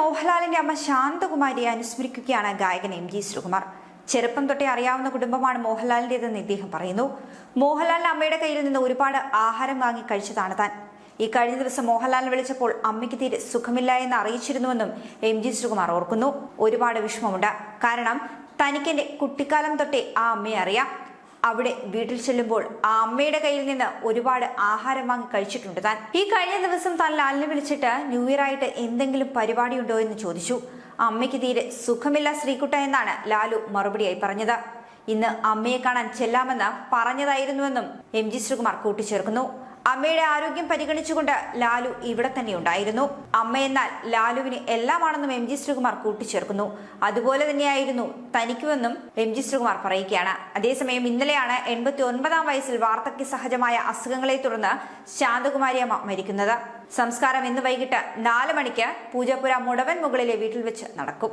മോഹൻലാലിന്റെ അമ്മ ശാന്തകുമാരിയെ അനുസ്മരിക്കുകയാണ് ഗായകൻ എം ജി ശ്രീകുമാർ. ചെറുപ്പം തൊട്ടേ അറിയാവുന്ന കുടുംബമാണ് മോഹൻലാലിന്റേതെന്ന് ഇദ്ദേഹം പറയുന്നു. മോഹൻലാലിന്റെ അമ്മയുടെ കയ്യിൽ നിന്ന് ഒരുപാട് ആഹാരം വാങ്ങി കഴിച്ചതാണ് താൻ. ഈ കഴിഞ്ഞ ദിവസം മോഹൻലാലിനെ വിളിച്ചപ്പോൾ അമ്മയ്ക്ക് തീരെ സുഖമില്ല എന്ന് അറിയിച്ചിരുന്നുവെന്നും എം ജി ശ്രീകുമാർ ഓർക്കുന്നു. ഒരുപാട് വിഷമമുണ്ട്. കാരണം തനിക്കെന്റെ കുട്ടിക്കാലം തൊട്ടേ ആ അമ്മയെ അറിയാം. അവിടെ വീട്ടിൽ ചെല്ലുമ്പോൾ ആ അമ്മയുടെ കയ്യിൽ നിന്ന് ഒരുപാട് ആഹാരം വാങ്ങി കഴിച്ചിട്ടുണ്ട് താൻ. ഈ കഴിഞ്ഞ ദിവസം താൻ ലാലിനെ വിളിച്ചിട്ട് ന്യൂ ഇയർ ആയിട്ട് എന്തെങ്കിലും പരിപാടി ഉണ്ടോ എന്ന് ചോദിച്ചു. അമ്മയ്ക്ക് തീരെ സുഖമില്ല ശ്രീകുട്ട എന്നാണ് ലാലു മറുപടിയായി പറഞ്ഞത്. ഇന്ന് അമ്മയെ കാണാൻ ചെല്ലാമെന്ന് പറഞ്ഞതായിരുന്നുവെന്നും എം ജി ശ്രീകുമാർ കൂട്ടിച്ചേർക്കുന്നു. അമ്മയുടെ ആരോഗ്യം പരിഗണിച്ചുകൊണ്ട് ലാലു ഇവിടെ തന്നെ ഉണ്ടായിരുന്നു. അമ്മയെന്നാൽ ലാലുവിന് എല്ലാമാണെന്നും എം ജി ശ്രീകുമാർ കൂട്ടിച്ചേർക്കുന്നു. അതുപോലെ തന്നെയായിരുന്നു തനിക്കുമെന്നും എം ജി ശ്രീകുമാർ പറയുകയാണ്. അതേസമയം ഇന്നലെയാണ് 89-ാം വയസ്സിൽ വാർദ്ധക്യ സഹജമായ അസുഖങ്ങളെ തുടർന്ന് ശാന്തകുമാരി അമ്മ മരിക്കുന്നത്. സംസ്കാരം ഇന്ന് വൈകിട്ട് 4 മണിക്ക് പൂജപ്പുര മുടവൻ മുകളിലെ വീട്ടിൽ വെച്ച് നടക്കും.